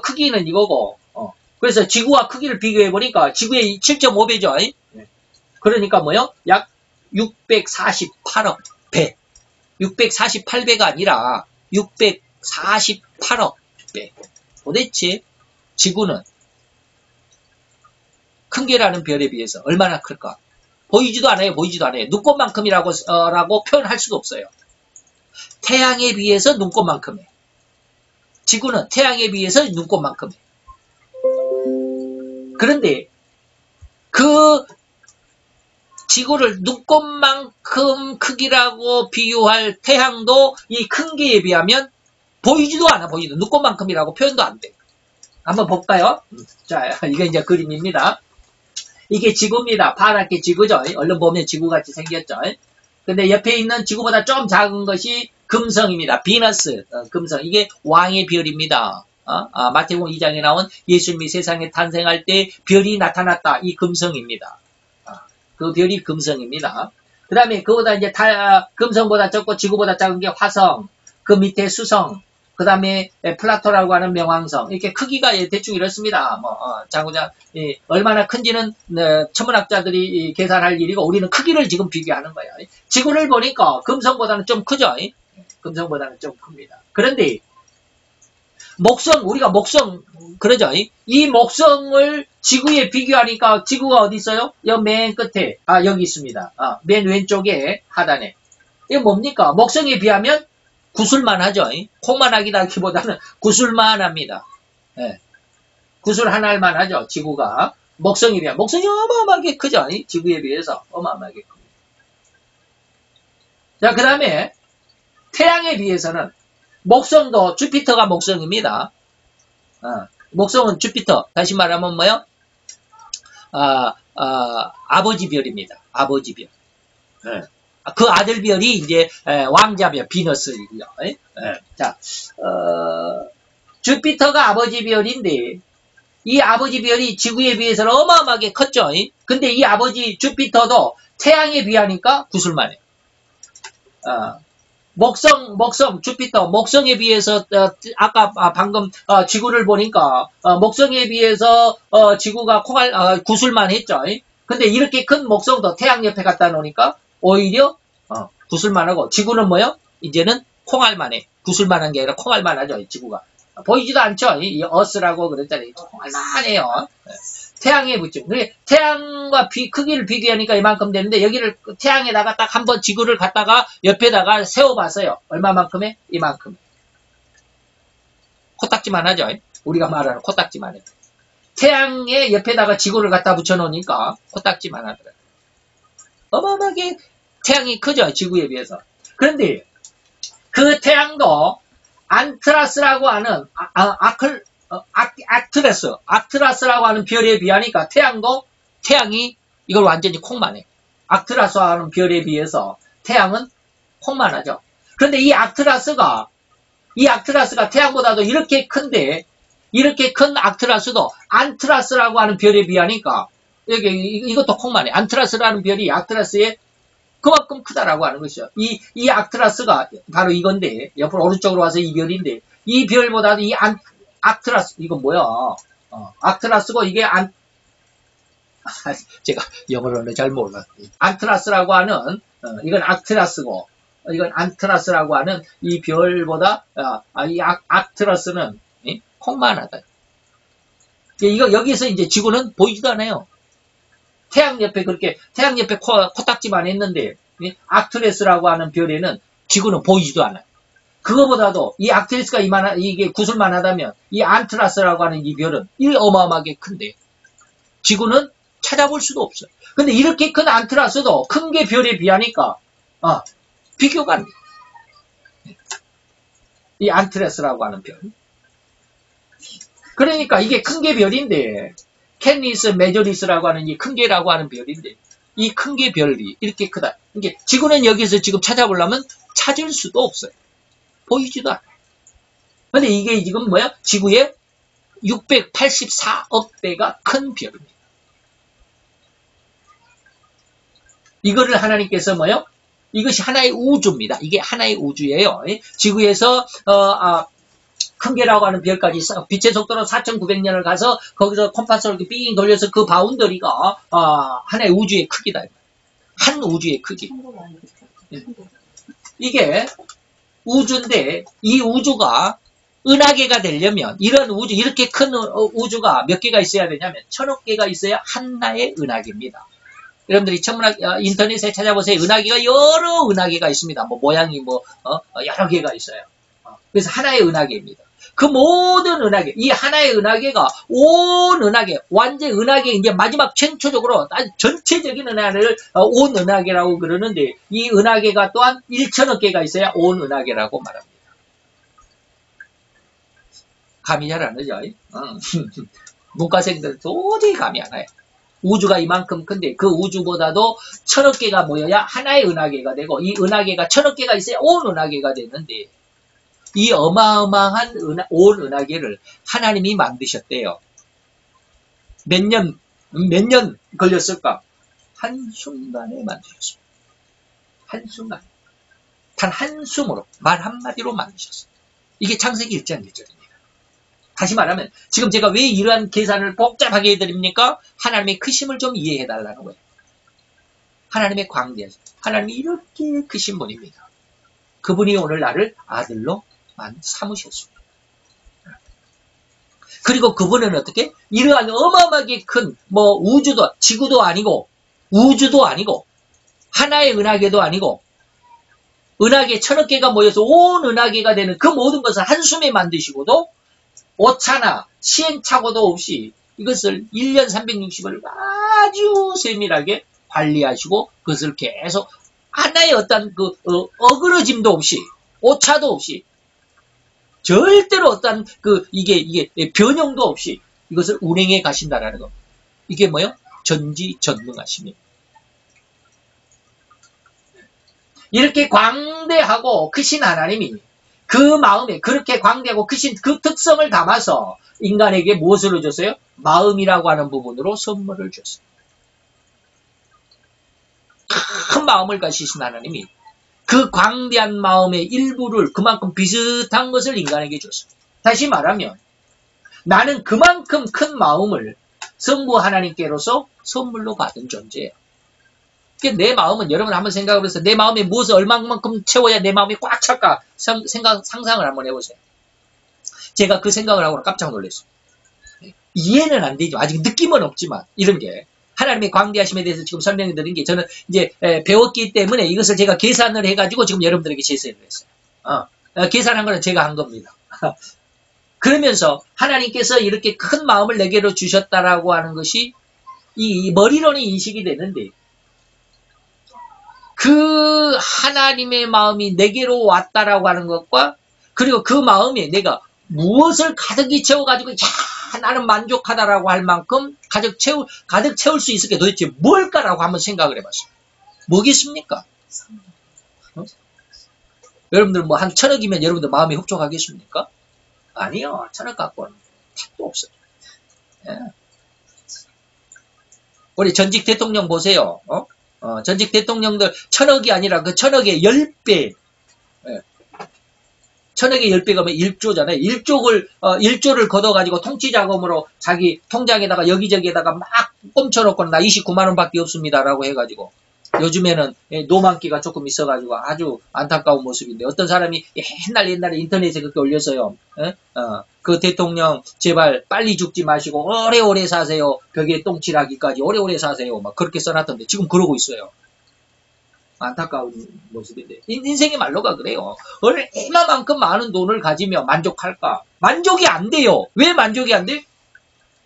크기는 이거고 그래서 지구와 크기를 비교해 보니까 지구의 7.5배죠. 그러니까 뭐요? 약 648억 배. 648배가 아니라 648억 배. 도대체 지구는 큰 개라는 별에 비해서 얼마나 클까? 보이지도 않아요. 눈꽃만큼이라고 표현할 수도 없어요. 태양에 비해서 눈꽃만큼이에요. 지구는 태양에 비해서 눈꽃만큼이에요. 그런데 그 지구를 눈꽃만큼 크기라고 비유할 태양도 이 큰 개에 비하면 보이지도 않아. 눈꽃만큼이라고 표현도 안 돼. 한번 볼까요? 자, 이게 이제 그림입니다. 이게 지구입니다. 파랗게 지구죠. 얼른 보면 지구같이 생겼죠. 근데 옆에 있는 지구보다 좀 작은 것이 금성입니다. 비너스, 금성. 이게 왕의 별입니다. 마태복음 2장에 나온 예수님이 세상에 탄생할 때 별이 나타났다. 이 금성입니다. 그 별이 금성입니다. 그 다음에 그보다 이제 금성보다 적고 지구보다 작은 게 화성, 그 밑에 수성, 그 다음에 플라토라고 하는 명왕성. 이렇게 크기가 대충 이렇습니다. 자고자 얼마나 큰지는 천문학자들이 계산할 일이고 우리는 크기를 지금 비교하는 거예요. 지구를 보니까 금성보다는 좀 크죠. 금성보다는 좀 큽니다. 그런데 우리가 목성 그러죠. 이 목성을 지구에 비교하니까 지구가 어디 있어요? 여기 맨 끝에 여기 있습니다. 맨 왼쪽에 하단에. 이게 뭡니까? 목성에 비하면 구슬만 하죠. 콩만하기보다는 구슬만 합니다. 구슬 한 알만 하죠. 지구가. 목성에 비하면. 목성이 어마어마하게 크죠. 지구에 비해서 어마어마하게 큽니다. 자, 그 다음에 태양에 비해서는 목성도 주피터가 목성입니다. 목성은 주피터. 다시 말하면 뭐요? 아버지 별입니다. 아버지 별. 그 아들 별이 이제 왕자별 비너스이고요. 자, 주피터가 아버지 별인데 이 아버지 별이 지구에 비해서는 어마어마하게 컸죠. 근데 이 아버지 주피터도 태양에 비하니까 구슬만 해요. 목성, 주피터, 목성에 비해서, 아까, 방금, 지구를 보니까, 목성에 비해서, 지구가 구슬만 했죠. 근데 이렇게 큰 목성도 태양 옆에 갖다 놓으니까, 오히려, 구슬만 하고, 지구는 뭐요? 이제는 콩알만 해. 구슬만 한 게 아니라 콩알만 하죠, 지구가. 보이지도 않죠? 이 어스라고 그랬잖아요. 콩알만 해요. 태양에 붙죠. 태양과 크기를 비교하니까 이만큼 되는데 여기를 태양에다가 딱 한번 지구를 갖다가 옆에다가 세워봤어요. 얼마만큼에? 이만큼. 코딱지만 하죠. 우리가 말하는 코딱지만 해요. 태양의 옆에다가 지구를 갖다 붙여놓으니까 코딱지만 하더라고요. 어마어마하게 태양이 크죠. 지구에 비해서. 그런데 그 태양도 안트라스라고 하는 아크트라스라고 하는 별에 비하니까 태양이 이걸 완전히 콩만 해. 아크트라스와 하는 별에 비해서 태양은 콩만 하죠. 그런데 이 아크트라스가 태양보다도 이렇게 큰데 이렇게 큰 아크트라스도 안트라스라고 하는 별에 비하니까 이것도 콩만 해. 안트라스라는 별이 아크트라스에 그만큼 크다라고 하는 것이죠. 이 아크트라스가 바로 이건데 옆으로 오른쪽으로 와서 이 별인데 이 별보다도 이 아크트라스, 이건 뭐야? 아크트라스고, 이게 제가 영어로는 잘 몰라. 안트라스라고 하는, 이건 아크트라스고, 이건 안트라스라고 하는 이 별보다, 이 아크트라스는, 콩만하다. 여기서 이제 지구는 보이지도 않아요. 태양 옆에 코딱지만 했는데, 아크트라스라고 하는 별에는 지구는 보이지도 않아요. 그거보다도 이 아크트라스가 이게 구슬만 하다면 이 안트라스라고 하는 이 별은 이 어마어마하게 큰데 지구는 찾아볼 수도 없어요. 근데 이렇게 큰 안트라스도 큰 게 별에 비하니까 비교가 안 돼. 이 안트라스라고 하는 별. 그러니까 이게 큰 게 별인데 캔니스 메조리스라고 하는 이 큰 게라고 하는 별인데 이 큰 게 별이 이렇게 크다. 이게 지구는 여기서 지금 찾아보려면 찾을 수도 없어요. 보이지도 않아요. 근데 이게 지금 뭐야? 지구의 684억 배가 큰 별입니다. 이거를 하나님께서 뭐요? 이것이 하나의 우주입니다. 이게 하나의 우주예요. 지구에서 큰 개라고 하는 별까지 빛의 속도로 4,900년을 가서 거기서 콤파스를 이렇게 삥 돌려서 그 바운더리가 하나의 우주의 크기다. 한 우주의 크기. 이게 우주인데 이 우주가 은하계가 되려면 이런 우주 이렇게 큰 우주가 몇 개가 있어야 되냐면 1000억 개가 있어야 하나의 은하계입니다. 여러분들이 천문학 인터넷에 찾아보세요. 은하계가 여러 은하계가 있습니다. 모양이 여러 개가 있어요. 그래서 하나의 은하계입니다. 그 모든 은하계, 이 하나의 은하계가 온 은하계, 완전 은하계 이제 마지막 최초적으로 전체적인 은하계를 온 은하계라고 그러는데 이 은하계가 또한 1000억 개가 있어야 온 은하계라고 말합니다. 감이 잘 안 오죠? 문과생들은 도저히 감이 안 와요. 우주가 이만큼 큰데 그 우주보다도 1000억 개가 모여야 하나의 은하계가 되고 이 은하계가 1000억 개가 있어야 온 은하계가 되는데 이 어마어마한 온 은하계를 하나님이 만드셨대요. 몇 년 걸렸을까? 한순간에 만드셨습니다. 한순간. 단 한숨으로, 말 한마디로 만드셨어요. 이게 창세기 1장 1절입니다. 다시 말하면 지금 제가 왜 이러한 계산을 복잡하게 해드립니까? 하나님의 크심을 좀 이해해달라는 거예요. 하나님의 광대하심. 하나님이 이렇게 크신 분입니다. 그분이 오늘 나를 아들로 삼으셨습니다. 그리고 그분은 어떻게? 이러한 어마어마하게 큰 우주도, 지구도 아니고 우주도 아니고 하나의 은하계도 아니고 은하계 1000억 개가 모여서 온 은하계가 되는 그 모든 것을 한숨에 만드시고도 오차나 시행착오도 없이 이것을 1년 360을 아주 세밀하게 관리하시고 그것을 계속 하나의 어떤 어그러짐도 없이 오차도 없이 절대로 어떤 이게 변형도 없이 이것을 운행해 가신다라는 거. 이게 뭐요? 전지전능하십니다. 이렇게 광대하고 크신 하나님이 그 마음에 그렇게 광대하고 크신 그 특성을 담아서 인간에게 무엇을 줬어요? 마음이라고 하는 부분으로 선물을 줬어요. 큰 마음을 가지신 하나님이 그 광대한 마음의 일부를 그만큼 비슷한 것을 인간에게 줬어요. 다시 말하면 나는 그만큼 큰 마음을 성부 하나님께로서 선물로 받은 존재예요. 내 마음은 여러분 한번 생각을 해서 내 마음에 무엇을 얼마만큼 채워야 내 마음이 꽉 찰까 상상을 한번 해보세요. 제가 그 생각을 하고 깜짝 놀랐어요. 이해는 안 되죠. 아직 느낌은 없지만 이런 게 하나님의 광대하심에 대해서 지금 설명해 드린 게 저는 이제 배웠기 때문에 이것을 제가 계산을 해가지고 지금 여러분들에게 제시를 했어요. 계산한 거는 제가 한 겁니다. 그러면서 하나님께서 이렇게 큰 마음을 내게로 주셨다라고 하는 것이 이 머리로는 인식이 되는데 그 하나님의 마음이 내게로 왔다라고 하는 것과 그리고 그 마음에 내가 무엇을 가득히 채워가지고 나는 만족하다라고 할 만큼 가득 채울 수 있을 게 도대체 뭘까라고 한번 생각을 해봤어요. 뭐겠습니까? 여러분들 한 1000억이면 여러분들 마음이 흡족하겠습니까? 아니요. 1000억 갖고는 택도 없어요. 예. 우리 전직 대통령 보세요. 전직 대통령들 1000억이 아니라 그 1000억의 10배. 예. 1000억의 10배가 1조잖아요. 1조를 걷어가지고 통치자금으로 자기 통장에다가 여기저기에다가 막 꼼쳐놓고 나 29만원 밖에 없습니다라고 해가지고 요즘에는 노만기가 조금 있어가지고 아주 안타까운 모습인데 어떤 사람이 옛날에 인터넷에 그렇게 올렸어요. 그 대통령 제발 빨리 죽지 마시고 오래오래 사세요. 벽에 똥칠하기까지 오래오래 사세요. 막 그렇게 써놨던데 지금 그러고 있어요. 안타까운 모습인데 인생의 말로가 그래요. 얼마만큼 많은 돈을 가지며 만족할까? 만족이 안 돼요. 왜 만족이 안 돼?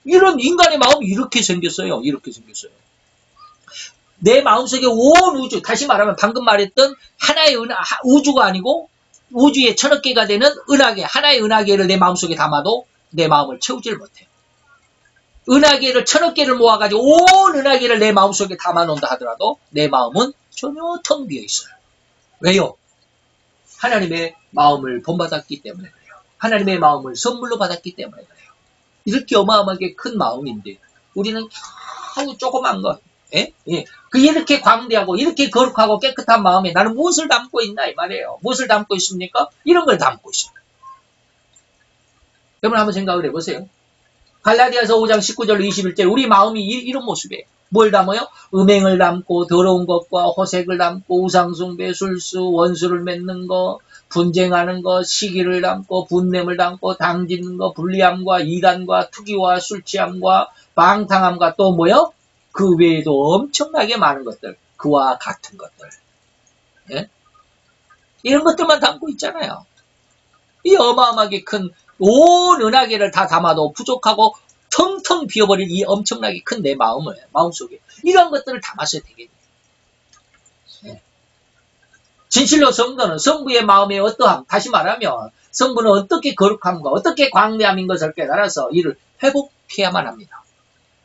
이런 인간의 마음이 이렇게 생겼어요. 이렇게 생겼어요. 내 마음속에 온 우주, 다시 말하면 방금 말했던 하나의 우주가 아니고 우주의 1000억 개가 되는 은하계, 하나의 은하계를 내 마음속에 담아도 내 마음을 채우질 못해요. 은하계를 1000억 개를 모아가지고 온 은하계를 내 마음속에 담아놓는다 하더라도 내 마음은 전혀 텅 비어 있어요. 왜요? 하나님의 마음을 본받았기 때문에 그래요. 하나님의 마음을 선물로 받았기 때문에 그래요. 이렇게 어마어마하게 큰 마음인데 우리는 아주 조그만 것. 이렇게 광대하고 이렇게 거룩하고 깨끗한 마음에 나는 무엇을 담고 있나 이 말이에요. 무엇을 담고 있습니까? 이런 걸 담고 있어요. 여러분 한번 생각을 해보세요. 갈라디아서 5장 19절 21절 우리 마음이 이런 모습이에요. 뭘 담아요? 음행을 담고 더러운 것과 호색을 담고 우상숭배, 술수, 원수를 맺는 것, 분쟁하는 것, 시기를 담고 분냄을 담고 당짓는 것, 불리함과 이단과 투기와 술취함과 방탕함과 또 뭐요? 그 외에도 엄청나게 많은 것들, 그와 같은 것들. 예? 이런 것들만 담고 있잖아요. 이 어마어마하게 큰 온 은하계를 다 담아도 부족하고 텅텅 비어버릴 이 엄청나게 큰 내 마음속에 이런 것들을 담았어야 되겠네요. 예. 진실로 성도는 성부의 마음의 어떠함, 다시 말하면 성부는 어떻게 거룩함과 어떻게 광대함인 것을 깨달아서 이를 회복해야만 합니다.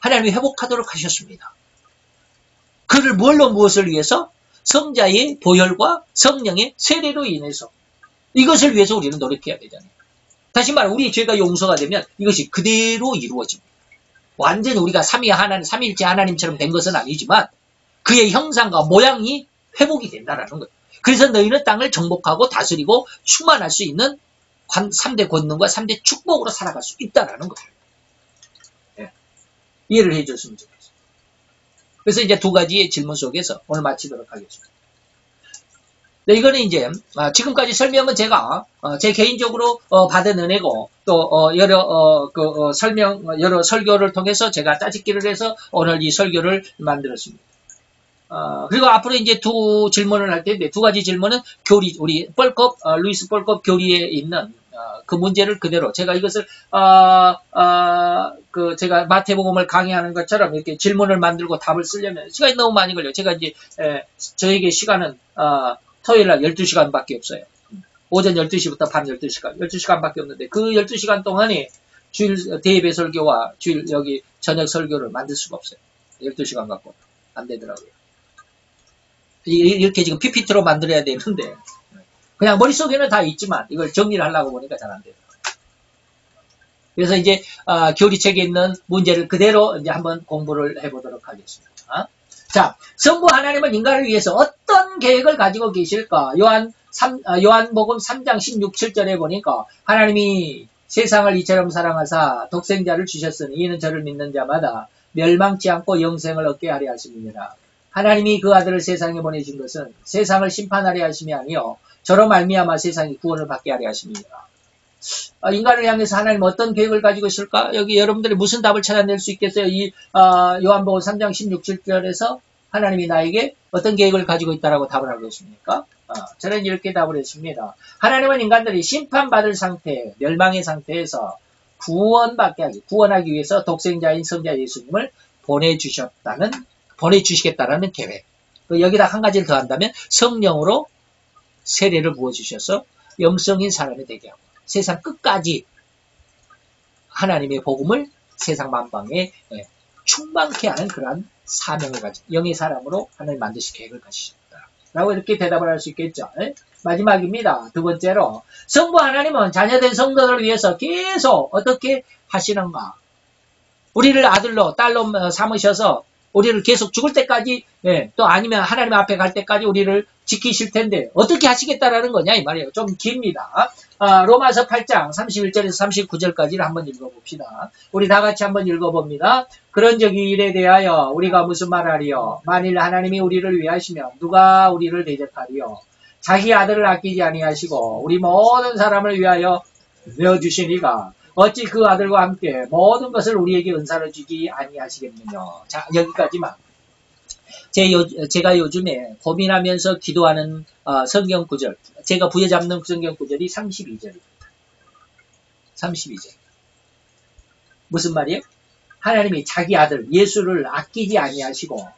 하나님이 회복하도록 하셨습니다. 그를 무엇을 위해서? 성자의 보혈과 성령의 세례로 인해서 이것을 위해서 우리는 노력해야 되잖아요. 다시 말해 우리의 죄가 용서가 되면 이것이 그대로 이루어집니다. 완전히 우리가 삼위일체 하나님처럼 된 것은 아니지만 그의 형상과 모양이 회복이 된다라는 거예요. 그래서 너희는 땅을 정복하고 다스리고 충만할 수 있는 3대 권능과 3대 축복으로 살아갈 수 있다라는 거예요. 네. 이해를 해줬으면 좋겠어요. 그래서 이제 두 가지의 질문 속에서 오늘 마치도록 하겠습니다. 네, 이거는 이제 지금까지 설명은 제가 제 개인적으로 받은 은혜고 또 여러 여러 설교를 통해서 제가 짜집기를 해서 오늘 이 설교를 만들었습니다. 그리고 앞으로 이제 두 질문을 할 텐데 두 가지 질문은 교리 우리 루이스 뻘컵 교리에 있는 그 문제를 그대로 제가 이것을 제가 마태복음을 강의하는 것처럼 이렇게 질문을 만들고 답을 쓰려면 시간이 너무 많이 걸려요. 제가 이제 저에게 시간은 토요일 날 12시간밖에 없어요. 오전 12시부터 밤 12시간 12시간밖에 없는데 그 12시간 동안에 주일 대예배 설교와 주일 여기 저녁 설교를 만들 수가 없어요. 12시간 갖고 안 되더라고요. 이렇게 지금 PPT로 만들어야 되는데 그냥 머릿속에는 다 있지만 이걸 정리를 하려고 보니까 잘 안 돼요. 그래서 이제 교리책에 있는 문제를 그대로 이제 한번 공부를 해보도록 하겠습니다. 자, 성부 하나님은 인간을 위해서 어떤 계획을 가지고 계실까? 요한복음 3장 16, 7절에 보니까 하나님이 세상을 이처럼 사랑하사 독생자를 주셨으니 이는 저를 믿는 자마다 멸망치 않고 영생을 얻게 하려 하심이니라. 하나님이 그 아들을 세상에 보내신 것은 세상을 심판하려 하심이 아니요 저로 말미암아 세상이 구원을 받게 하려 하심이니라. 인간을 향해서 하나님 어떤 계획을 가지고 있을까? 여기 여러분들이 무슨 답을 찾아낼 수 있겠어요? 이 요한복음 3장 16, 7절에서 하나님이 나에게 어떤 계획을 가지고 있다라고 답을 하겠습니까? 저는 이렇게 답을 했습니다. 하나님은 인간들이 심판받을 상태, 멸망의 상태에서 구원하기 위해서 독생자인 성자 예수님을 보내주시겠다라는 계획. 여기다 한 가지를 더한다면 성령으로 세례를 부어주셔서 영성인 사람이 되게 하고 세상 끝까지 하나님의 복음을 세상 만방에 충만케 하는 그러한 사명을 가진 영의 사람으로 하나님 만드실 계획을 가지셨다. 라고 이렇게 대답을 할 수 있겠죠. 마지막입니다. 두 번째로 성부 하나님은 자녀된 성도들을 위해서 계속 어떻게 하시는가? 우리를 아들로 딸로 삼으셔서 우리를 계속 죽을 때까지 또 아니면 하나님 앞에 갈 때까지 우리를 지키실 텐데 어떻게 하시겠다라는 거냐 이 말이에요. 좀 깁니다. 로마서 8장 31절에서 39절까지를 한번 읽어봅시다. 우리 다 같이 한번 읽어봅니다. 그런 적이 일에 대하여 우리가 무슨 말하리요? 만일 하나님이 우리를 위하시면 누가 우리를 대적하리요? 자기 아들을 아끼지 아니하시고 우리 모든 사람을 위하여 내어주시니가 어찌 그 아들과 함께 모든 것을 우리에게 은사로 주지 아니하시겠느냐. 자, 여기까지만. 제가 요즘에 고민하면서 기도하는 성경 구절, 제가 부여잡는 성경 구절이 32절입니다. 32절. 무슨 말이에요? 하나님이 자기 아들 예수를 아끼지 아니하시고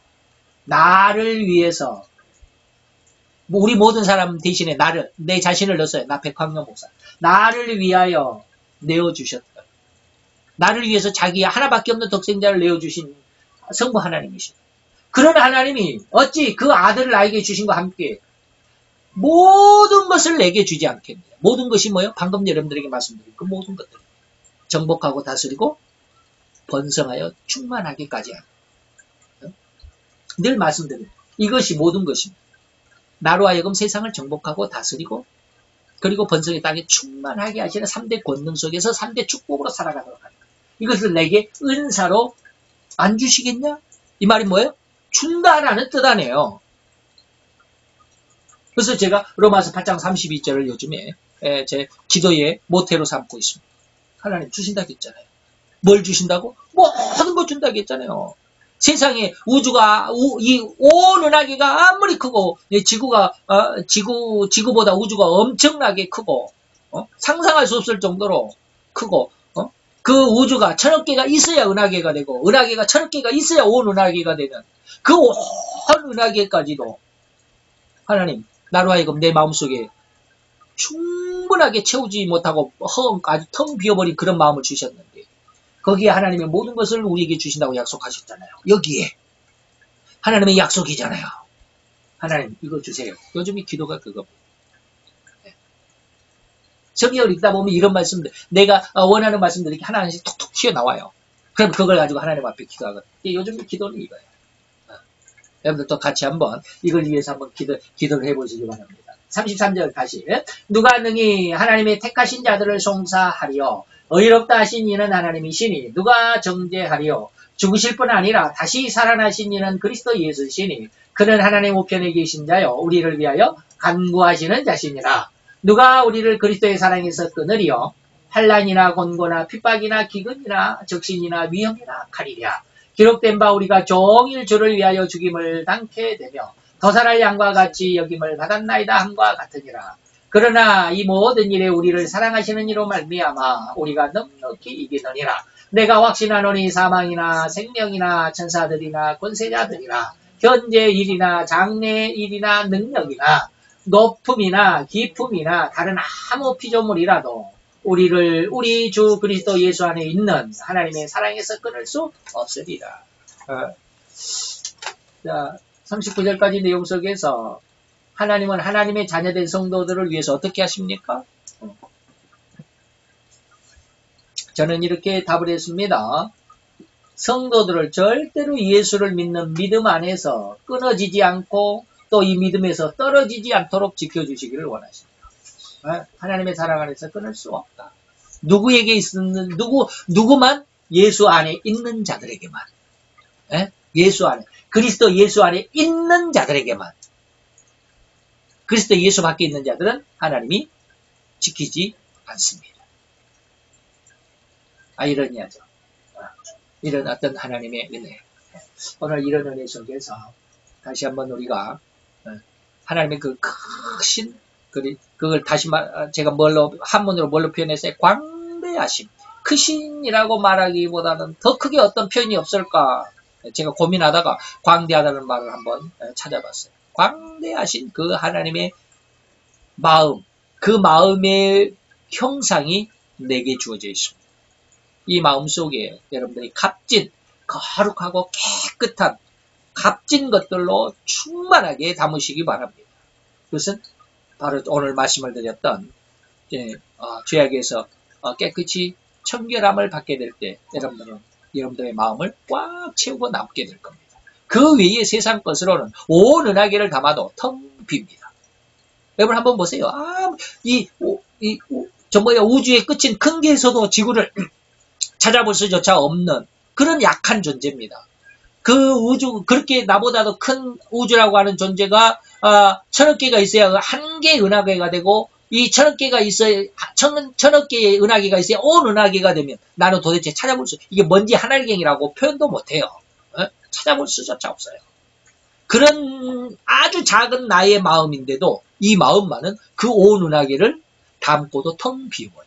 나를 위해서 우리 모든 사람 대신에 내 자신을 넣었어요. 나 백황영 목사. 나를 위하여 내어주셨다. 나를 위해서 자기 하나밖에 없는 독생자를 내어주신 성부 하나님이시다. 그런 하나님이 어찌 그 아들을 나에게 주신 것과 함께 모든 것을 내게 주지 않겠느냐. 모든 것이 뭐예요? 방금 여러분들에게 말씀드린 그 모든 것들. 정복하고 다스리고 번성하여 충만하기까지 하는. 늘 말씀드립니다. 이것이 모든 것입니다. 나로 하여금 세상을 정복하고 다스리고 그리고 번성의 땅에 충만하게 하시는 3대 권능 속에서 3대 축복으로 살아가도록 하는 거예요. 이것을 내게 은사로 안 주시겠냐? 이 말이 뭐예요? 준다라는 뜻 아니에요. 그래서 제가 로마서 8장 32절을 요즘에 제 기도의 모태로 삼고 있습니다. 하나님 주신다고 했잖아요. 뭘 주신다고? 모든 거 준다고 했잖아요. 세상에 우주가 이 온 은하계가 아무리 크고 지구보다 우주가 엄청나게 크고 상상할 수 없을 정도로 크고 그 우주가 1000억 개가 있어야 은하계가 되고 은하계가 1000억 개가 있어야 온 은하계가 되는 그 온 은하계까지도 하나님 나로 하여금 내 마음속에 충분하게 채우지 못하고 아주 텅 비어버린 그런 마음을 주셨는데 거기에 하나님의 모든 것을 우리에게 주신다고 약속하셨잖아요. 여기에 하나님의 약속이잖아요. 하나님 이거 주세요. 요즘 이 기도가 그거. 성경을 읽다 보면 이런 말씀들, 내가 원하는 말씀들이 이렇게 하나씩 톡톡 튀어나와요. 그럼 그걸 가지고 하나님 앞에 기도하거든요. 요즘 기도는 이거예요. 여러분들도 같이 한번 이걸 위해서 한번 기도를 해보시기 바랍니다. 33절 다시. 누가 능히 하나님의 택하신 자들을 송사하리요. 의롭다 하신 이는 하나님이시니 누가 정죄하리요. 죽으실 뿐 아니라 다시 살아나신 이는 그리스도 예수시니 그는 하나님 우편에 계신 자요 우리를 위하여 간구하시는 자시니라. 누가 우리를 그리스도의 사랑에서 끊으리요. 환난이나 곤고나 핍박이나 기근이나 적신이나 위험이나 칼이랴. 기록된 바 우리가 종일 주를 위하여 죽임을 당케 되며 더 살할 양과 같이 여김을 받았나이다 함과 같으니라. 그러나 이 모든 일에 우리를 사랑하시는 이로 말미암아 우리가 넉넉히 이기느니라. 내가 확신하노니 사망이나 생명이나 천사들이나 권세자들이나 현재 일이나 장래 일이나 능력이나 높음이나 깊음이나 다른 아무 피조물이라도 우리를 우리 주 그리스도 예수 안에 있는 하나님의 사랑에서 끊을 수 없으리라. 자, 39절까지 내용 속에서 하나님은 하나님의 자녀된 성도들을 위해서 어떻게 하십니까? 저는 이렇게 답을 했습니다. 성도들을 절대로 예수를 믿는 믿음 안에서 끊어지지 않고 또 이 믿음에서 떨어지지 않도록 지켜주시기를 원하십니다. 하나님의 사랑 안에서 끊을 수 없다. 누구에게 있는 누구만 예수 안에 있는 자들에게만, 예수 안에 그리스도 예수 안에 있는 자들에게만, 그리스도 예수 밖에 있는 자들은 하나님이 지키지 않습니다. 이러니야죠. 이런 어떤 하나님의 은혜. 오늘 이런 은혜 속에서 다시 한번 우리가 하나님의 그 크신 그걸 다시 제가 한문으로 뭘로 표현했어요? 광대하심. 크신이라고 말하기보다는 더 크게 어떤 표현이 없을까? 제가 고민하다가 광대하다는 말을 한번 찾아봤어요. 광대하신 그 하나님의 마음, 그 마음의 형상이 내게 주어져 있습니다. 이 마음 속에 여러분들이 값진, 거룩하고 깨끗한 값진 것들로 충만하게 담으시기 바랍니다. 그것은 바로 오늘 말씀을 드렸던 죄악에서 깨끗이 청결함을 받게 될 때 여러분들의 마음을 꽉 채우고 남게 될 겁니다. 그 외에 세상 것으로는 온 은하계를 담아도 텅 빕니다. 여러분 한번 보세요. 우주의 끝인 큰 개에서도 지구를 찾아볼 수조차 없는 그런 약한 존재입니다. 그 우주, 그렇게 나보다도 큰 우주라고 하는 존재가 1000억 개가 있어야 한 개의 은하계가 되고, 이 1000억 개가 있어야 1000억 개의 은하계가 있어야 온 은하계가 되면 나는 도대체 이게 뭔지 하늘경이라고 표현도 못해요. 찾아볼 수조차 없어요. 그런 아주 작은 나의 마음인데도 이 마음만은 그 온 은하계를 담고도 텅 비워요.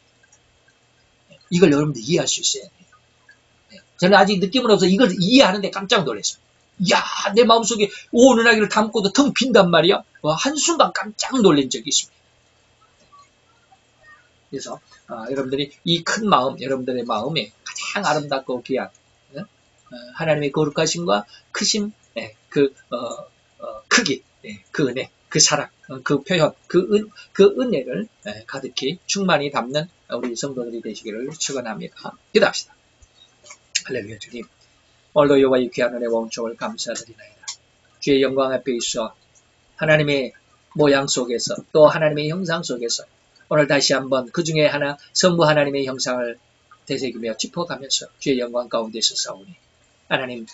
이걸 여러분들 이해할 수 있어야 돼요. 저는 아직 느낌은 없어서 이걸 이해하는데 깜짝 놀랐어요. 이야, 내 마음속에 온 은하계를 담고도 텅 빈단 말이야. 한순간 깜짝 놀란 적이 있습니다. 그래서 여러분들이 이 큰 마음, 여러분들의 마음에 가장 아름답고 귀한 하나님의 거룩하심과 크심, 그 크기, 그 은혜, 그 사랑, 그 표현, 그 은혜를 가득히 충만히 담는 우리 성도들이 되시기를 축원합니다. 기도합시다. 할렐루야. 주님, 오늘도 여호와의 귀한 은혜와 은총을 감사드리나이다. 주의 영광 앞에 있어 하나님의 모양 속에서 또 하나님의 형상 속에서 오늘 다시 한번 그 중에 하나 성부 하나님의 형상을 되새기며 짚어가면서 주의 영광 가운데서 싸우니 하나님,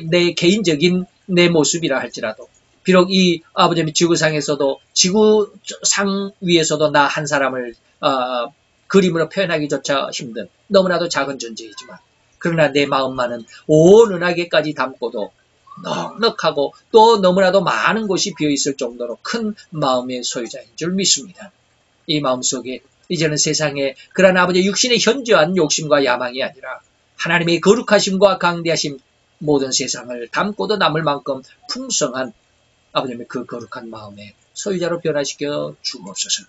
내 개인적인 내 모습이라 할지라도 비록 이 아버지의 지구상에서도 지구상 위에서도 나 한 사람을 그림으로 표현하기조차 힘든 너무나도 작은 존재이지만 그러나 내 마음만은 온 은하계까지 담고도 넉넉하고 또 너무나도 많은 곳이 비어있을 정도로 큰 마음의 소유자인 줄 믿습니다. 이 마음속에 이제는 세상에 그러한 아버지의 육신의 현저한 욕심과 야망이 아니라 하나님의 거룩하심과 강대하심 모든 세상을 담고도 남을 만큼 풍성한 아버지의 그 거룩한 마음의 소유자로 변화시켜 주옵소서.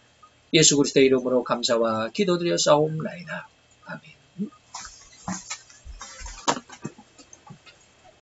예수 그리스도의 이름으로 감사와 기도드려 싸움나이다. 아멘.